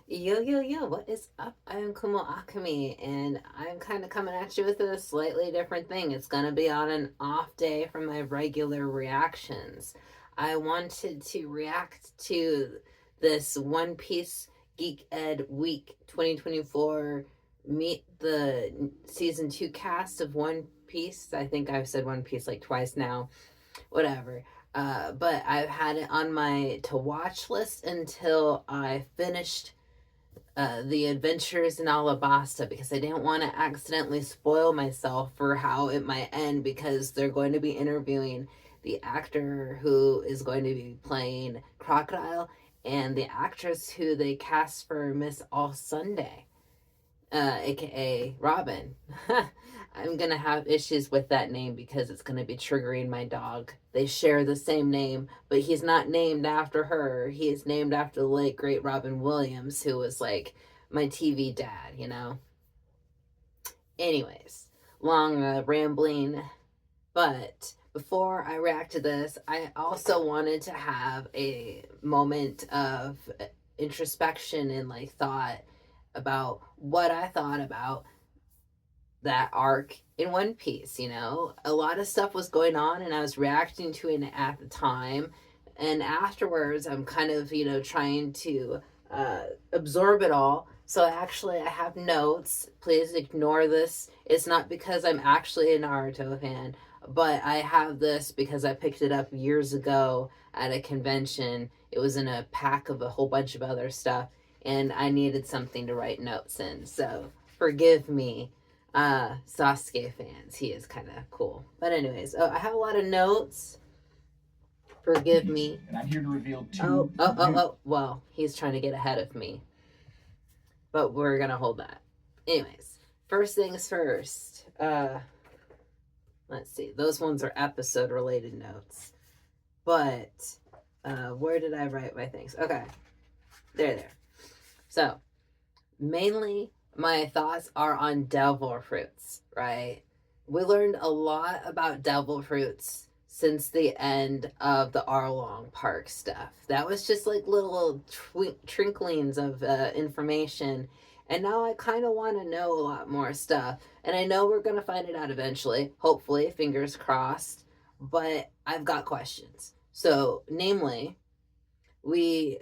Yo, what is up? I'm Kumo Akami, and I'm kind of coming at you with a slightly different thing. It's going to be on an off day from my regular reactions. I wanted to react to this One Piece Geek Ed Week 2024 meet the season 2 cast of One Piece. I think I've said One Piece like twice now. Whatever. But I've had it on my to watch list until I finished the adventures in Alabasta because I didn't want to accidentally spoil myself for how it might end because they're going to be interviewing the actor who is going to be playing Crocodile and the actress who they cast for Miss All Sunday, aka Robin. I'm gonna have issues with that name because it's gonna be triggering my dog. They share the same name, but he's not named after her. He is named after the late great Robin Williams, who was like my TV dad, you know? Anyways, long rambling, but before I react to this, I also wanted to have a moment of introspection and like thought about what I thought about that arc in One Piece. You know, a lot of stuff was going on, and I was reacting to it at the time. And afterwards, I'm kind of, trying to absorb it all. So actually, I have notes. Please ignore this. It's not because I'm actually a Naruto fan, but I have this because I picked it up years ago at a convention. It was in a pack of a whole bunch of other stuff, and I needed something to write notes in. So forgive me, Sasuke fans. He is kind of cool. But anyways, I have a lot of notes. Forgive me. And I'm here to reveal two. Oh. Well, he's trying to get ahead of me. But we're gonna hold that. Anyways, first things first. Let's see. Those ones are episode related notes. But where did I write my things? Okay. There. So, mainly my thoughts are on devil fruits, right? We learned a lot about devil fruits since the end of the Arlong Park stuff. That was just like little trinklings of information. And now I kind of want to know a lot more stuff. And I know we're going to find it out eventually, hopefully, fingers crossed. But I've got questions. So, namely, we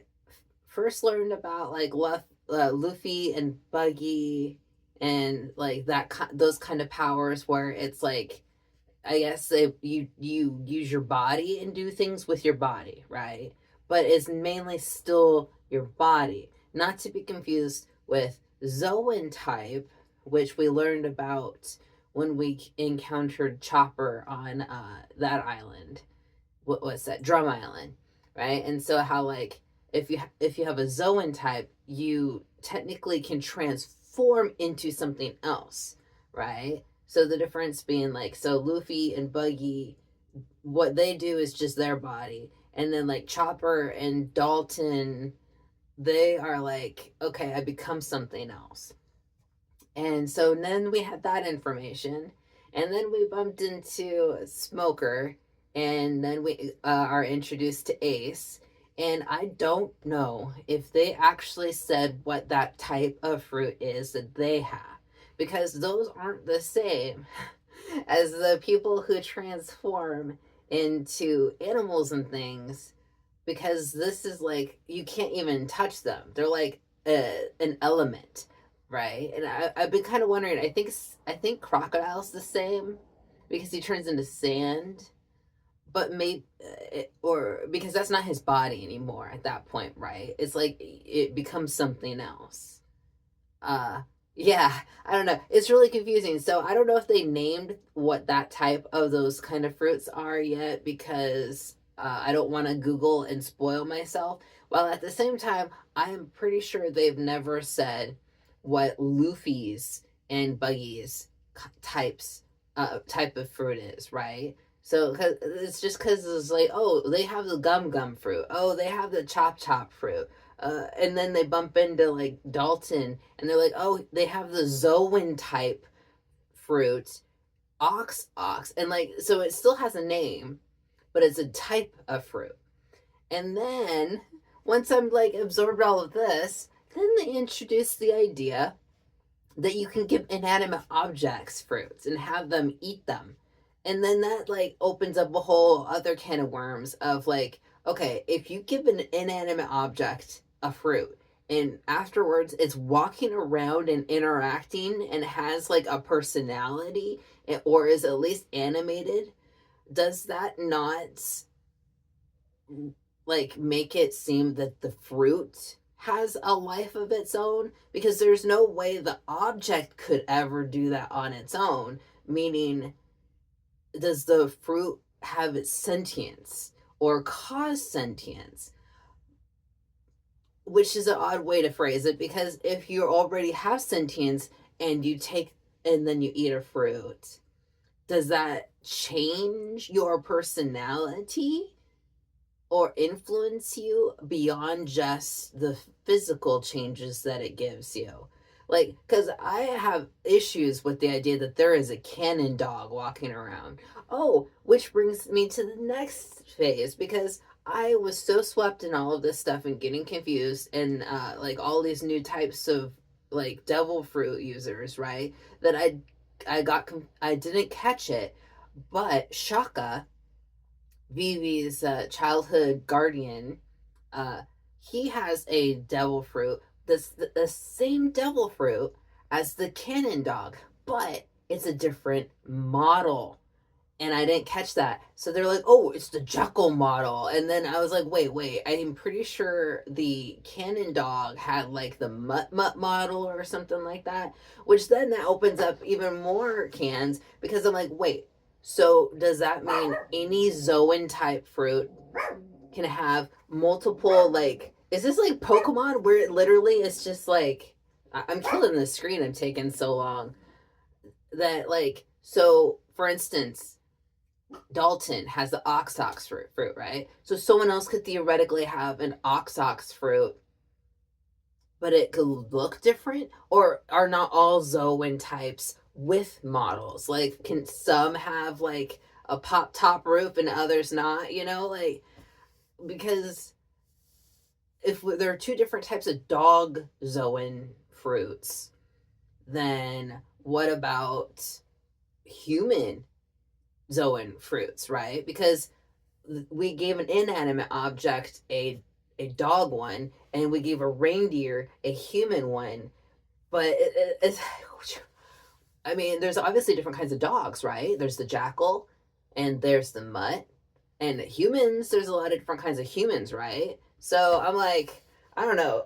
first learned about like Luffy and Buggy and like those kind of powers where it's like, I guess you use your body and do things with your body, right? But it's mainly still your body, not to be confused with Zoan type, which we learned about when we encountered Chopper on that island. What was that? Drum Island, right? And so how like if you have a Zoan type, you technically can transform into something else, right? So the difference being like, so Luffy and Buggy, what they do is just their body. And then like Chopper and Dalton, they are like, okay, I become something else. And so then we had that information. And then we bumped into Smoker. And then we are introduced to Ace. And I don't know if they actually said what that type of fruit is that they have. Because those aren't the same as the people who transform into animals and things. Because this is like, you can't even touch them. They're like an element, right? And I've been kind of wondering. I think Crocodile's the same because he turns into sand, but maybe or because that's not his body anymore at that point, right? It's like it becomes something else. Uh, yeah, I don't know. It's really confusing. So I don't know if they named what that type of those kind of fruits are yet because I don't want to Google and spoil myself. While at the same time, I am pretty sure they've never said what Luffy's and Buggy's type of fruit is, right? So cause it's just because it's like, oh, they have the gum fruit. Oh, they have the chop fruit. And then they bump into like Dalton, and they're like, oh, they have the Zoan type fruit, ox, and like, so it still has a name, but it's a type of fruit. And then once I'm like absorbed all of this, Then they introduced the idea that you can give inanimate objects fruits and have them eat them. And then that like opens up a whole other can of worms of like, okay, if you give an inanimate object a fruit and afterwards it's walking around and interacting and has like a personality or is at least animated, does that not like make it seem that the fruit has a life of its own? Because there's no way the object could ever do that on its own, meaning does the fruit have its sentience or cause sentience? Which is an odd way to phrase it, because if you already have sentience and you take and then you eat a fruit, does that change your personality or influence you beyond just the physical changes that it gives you? Like, because I have issues with the idea that there is a cannon dog walking around. Oh, which brings me to the next phase, because I was so swept in all of this stuff and getting confused and like all these new types of like devil fruit users, right? That I didn't catch it, but Shaka, Vivi's childhood guardian, uh, he has a devil fruit, the same devil fruit as the cannon dog, but it's a different model. And I didn't catch that. So they're like, oh, it's the Jekyll model. And then I was like, wait, I'm pretty sure the cannon dog had like the Mutt Mutt model or something like that. Which then that opens up even more cans, because I'm like, wait, so does that mean any Zoan type fruit can have multiple, like, is this like Pokemon where it literally is just like, I'm killing the screen, I'm taking so long. That like, so for instance, Dalton has the ox fruit, right? So someone else could theoretically have an ox fruit, but it could look different. Or are not all Zoan types with models? Like, can some have like a pop top roof and others not? You know, like, because if there are two different types of dog Zoan fruits, then what about human Zoan fruits, right? Because we gave an inanimate object a dog one, and we gave a reindeer a human one. But it's, I mean, there's obviously different kinds of dogs, right? There's the jackal, and there's the mutt, and humans. There's a lot of different kinds of humans, right? So I'm like, I don't know.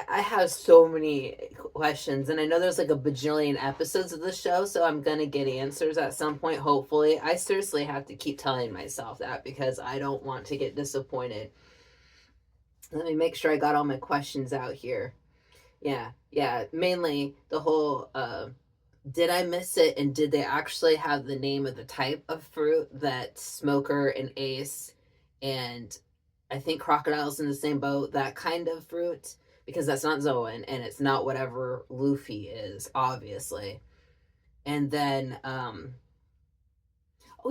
I have so many questions, and I know there's like a bajillion episodes of the show, so I'm gonna get answers at some point, hopefully. I seriously have to keep telling myself that because I don't want to get disappointed. Let me make sure I got all my questions out here. Yeah. Mainly the whole did I miss it, and did they actually have the name of the type of fruit that Smoker and Ace and I think Crocodile's in the same boat, that kind of fruit? Because that's not Zoan and it's not whatever Luffy is, obviously. And then oh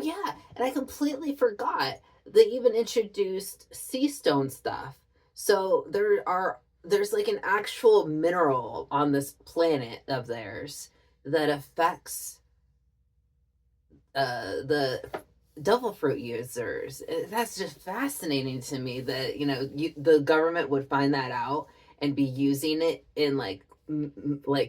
yeah, and I completely forgot they even introduced sea stone stuff. So there's like an actual mineral on this planet of theirs that affects the devil fruit users. That's just fascinating to me that the government would find that out and be using it in like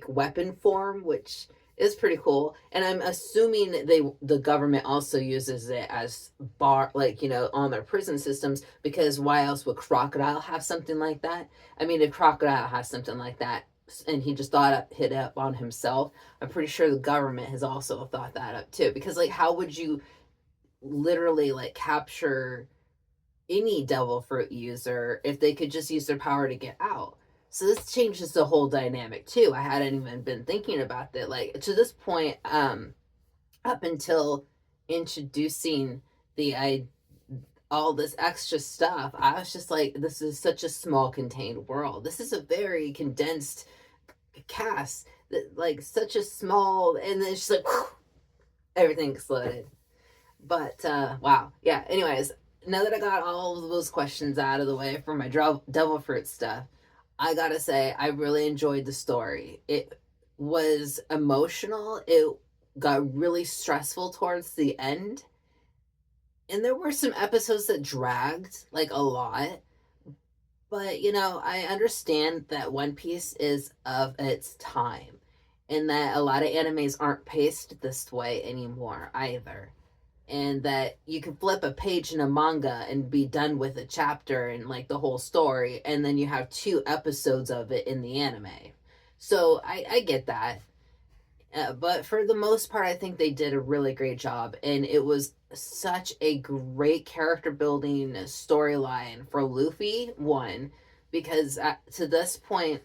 weapon form, which is pretty cool. And I'm assuming the government also uses it as bar, like, on their prison systems, because why else would Crocodile have something like that? I mean, if Crocodile has something like that and he just hit up on himself, I'm pretty sure the government has also thought that up too, because like how would you literally like capture any devil fruit user if they could just use their power to get out? So this changes the whole dynamic too. I hadn't even been thinking about that. Like to this point, up until introducing all this extra stuff, I was just like, this is such a small contained world. This is a very condensed cast, that like such a small, and then it's just like whew, everything exploded. But wow, yeah. Anyways, now that I got all of those questions out of the way for my devil fruit stuff, I gotta say, I really enjoyed the story. It was emotional. It got really stressful towards the end. And there were some episodes that dragged like a lot. But, I understand that One Piece is of its time and that a lot of animes aren't paced this way anymore either. And that you can flip a page in a manga and be done with a chapter and like the whole story, and then you have 2 episodes of it in the anime. So I get that. But for the most part, I think they did a really great job. And it was such a great character building storyline for Luffy, one, because to this point,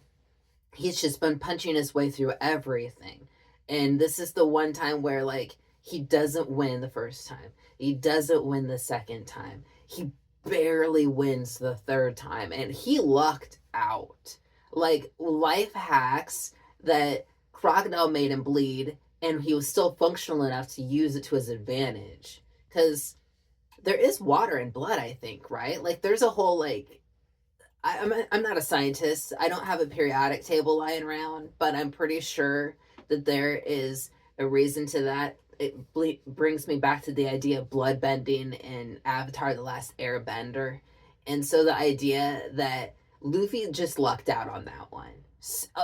he's just been punching his way through everything. And this is the one time where, like, he doesn't win the first time, he doesn't win the second time, he barely wins the third time, and he lucked out. Like, life hacks that Crocodile made him bleed, and he was still functional enough to use it to his advantage. Because there is water in blood, I think, right? Like, there's a whole, like, I'm not a scientist. I don't have a periodic table lying around, but I'm pretty sure that there is a reason to that. It brings me back to the idea of blood bending in Avatar: The Last Airbender. And so the idea that Luffy just lucked out on that one.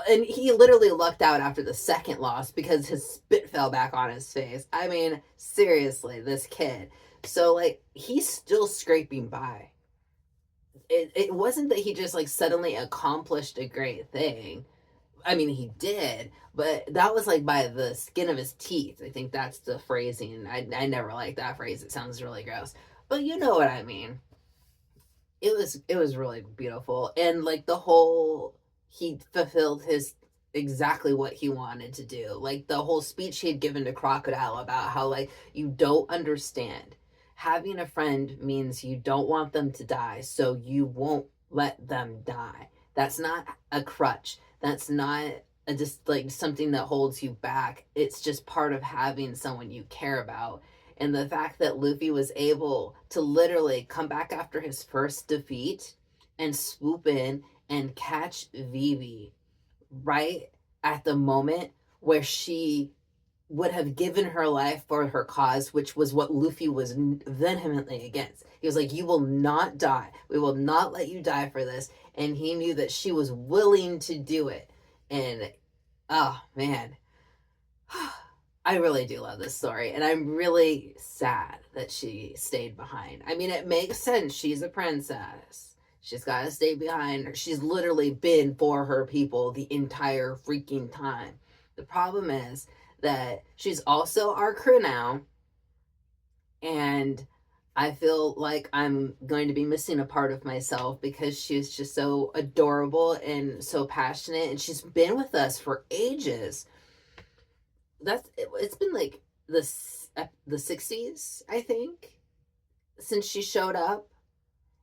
And he literally lucked out after the second loss because his spit fell back on his face. I mean, seriously, this kid. So, like, he's still scraping by. It wasn't that he just like suddenly accomplished a great thing. I mean, he did, but that was like by the skin of his teeth. I think that's the phrasing. I never like that phrase. It sounds really gross, but you know what I mean. It was really beautiful, and like the whole, he fulfilled his exactly what he wanted to do. Like the whole speech he had given to Crocodile about how, like, you don't understand. Having a friend means you don't want them to die, so you won't let them die. That's not a crutch. That's not just like something that holds you back. It's just part of having someone you care about. And the fact that Luffy was able to literally come back after his first defeat and swoop in and catch Vivi right at the moment where she would have given her life for her cause, which was what Luffy was vehemently against. He was like, you will not die. We will not let you die for this. And he knew that she was willing to do it. And, oh, man. I really do love this story. And I'm really sad that she stayed behind. I mean, it makes sense. She's a princess. She's got to stay behind. She's literally been for her people the entire freaking time. The problem is that she's also our crew now, and I feel like I'm going to be missing a part of myself because she's just so adorable and so passionate, and she's been with us for ages. It's been like the 60s, I think, since she showed up.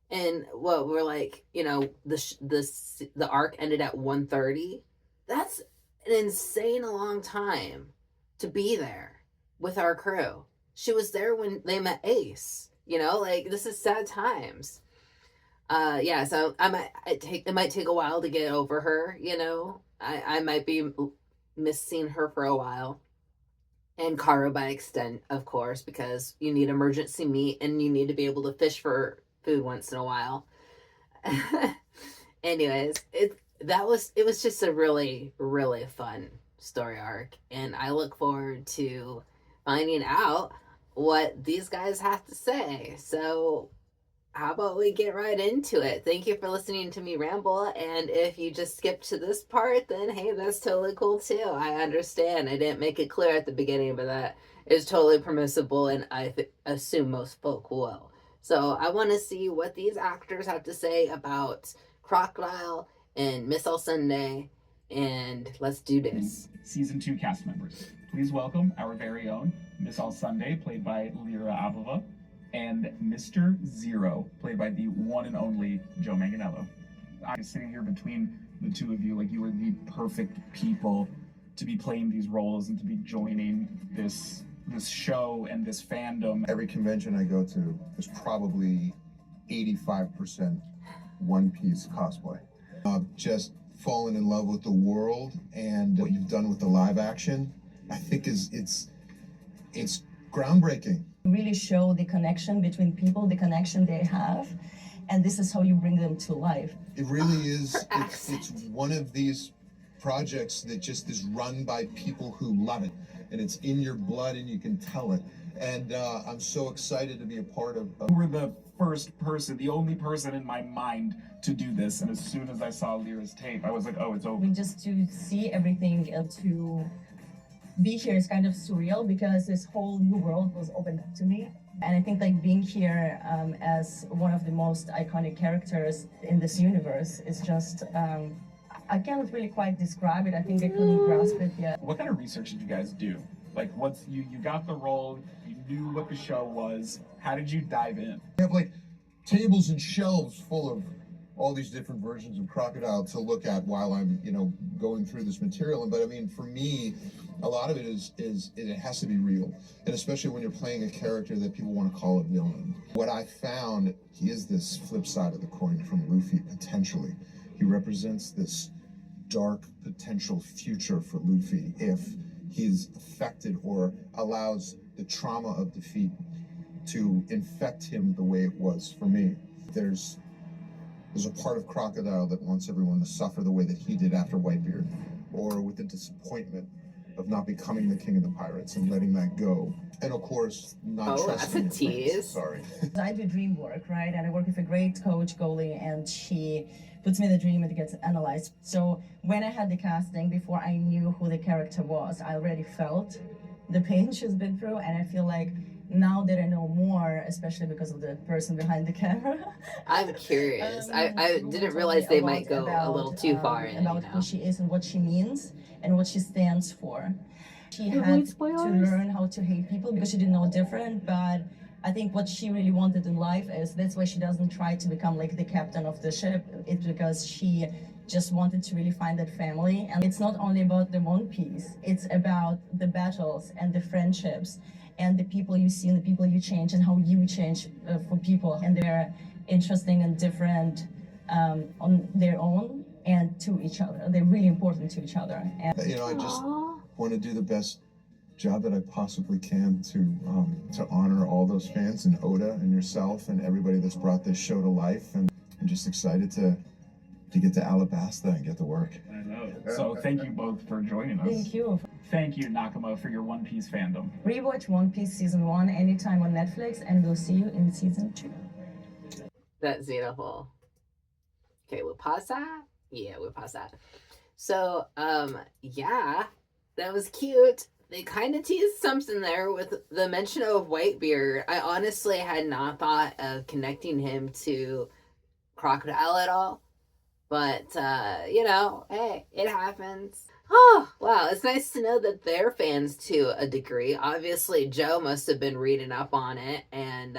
And what we're like, the arc ended at 1:30. That's an insane long time to be there with our crew. She was there when they met Ace. Like, this is sad times. Yeah, so it might take a while to get over her. I might be missing her for a while, and Kara by extent, of course, because you need emergency meat and you need to be able to fish for food once in a while. Anyways, it was just a really, really fun story arc, and I look forward to finding out what these guys have to say. So how about we get right into it? Thank you for listening to me ramble, and if you just skipped to this part, then hey, that's totally cool too. I understand. I didn't make it clear at the beginning, but that is totally permissible, and I assume most folk will. So I want to see what these actors have to say about Crocodile and Miss All Sunday, and let's do this. Season 2 cast members. Please welcome our very own Miss All Sunday, played by Lyra Abava, and Mr. Zero, played by the one and only Joe Manganiello. I'm sitting here between the two of you, like you are the perfect people to be playing these roles and to be joining this show and this fandom. Every convention I go to, there's probably 85% One Piece cosplay. Just fallen in love with the world and what you've done with the live action, I think it's groundbreaking. Really show the connection between people, the connection they have, and this is how you bring them to life. It really is. It's one of these projects that just is run by people who love it, and it's in your blood, and you can tell it. And I'm so excited to be a part of. You were the first person, the only person in my mind to do this, and as soon as I saw Lyra's tape, I was like, oh, it's over. Just to see everything and to be here is kind of surreal because this whole new world was opened up to me. And I think like being here as one of the most iconic characters in this universe is just, I can't really quite describe it. I think I couldn't grasp it yet. What kind of research did you guys do? Like, once you got the role, you knew what the show was, how did you dive in? We have like tables and shelves full of all these different versions of Crocodile to look at while I'm, going through this material. But I mean, for me, a lot of it is it has to be real, and especially when you're playing a character that people want to call a villain. What I found, he is this flip side of the coin from Luffy, potentially. He represents this dark potential future for Luffy if he's affected or allows the trauma of defeat to infect him the way it was for me. There's a part of Crocodile that wants everyone to suffer the way that he did after Whitebeard, or with the disappointment of not becoming the king of the pirates and letting that go. And of course, not trusting that's a your friends. tease. Sorry. I do dream work, right? And I work with a great coach, Goalie, and she puts me in the dream and it gets analyzed. So when I had the casting, before I knew who the character was, I already felt the pain she's been through, and I feel like now that I know more, especially because of the person behind the camera. I'm curious. I didn't realize they might go a little too far in. About who she is and what she means and what she stands for. She had to learn how to hate people because she didn't know different, but I think what she really wanted in life is that's why she doesn't try to become like the captain of the ship. It's because she just wanted to really find that family. And it's not only about the One Piece, it's about the battles and the friendships and the people you see and the people you change and how you change for people. And they're interesting and different on their own and to each other. They're really important to each other. And I just want to do the best job that I possibly can to honor all those fans and Oda and yourself and everybody that's brought this show to life. And I'm just excited to get to Alabasta and get to work. I know. So thank you both for joining us. thank you. Thank you, Nakama, for your One Piece fandom. Rewatch One Piece Season 1 anytime on Netflix, and we'll see you in Season 2. That's beautiful. Okay, we'll pause that. Yeah, we'll pause that. So, yeah, that was cute. They kind of teased something there with the mention of Whitebeard. I honestly had not thought of connecting him to Crocodile at all. But, hey, it happens. Oh, wow. It's nice to know that they're fans to a degree. Obviously, Joe must have been reading up on it. And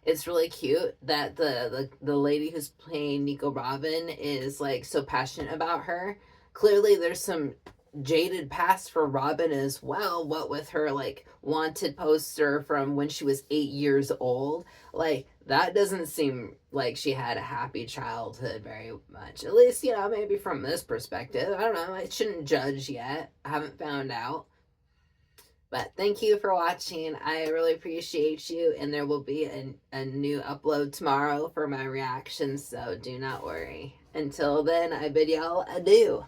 it's really cute that the lady who's playing Nico Robin is, like, so passionate about her. Clearly, there's some jaded past for Robin as well. What with her, like, wanted poster from when she was 8 years old. Like, that doesn't seem like she had a happy childhood very much. At least, maybe from this perspective. I don't know. I shouldn't judge yet. I haven't found out. But thank you for watching. I really appreciate you. And there will be a new upload tomorrow for my reactions. So do not worry. Until then, I bid y'all adieu.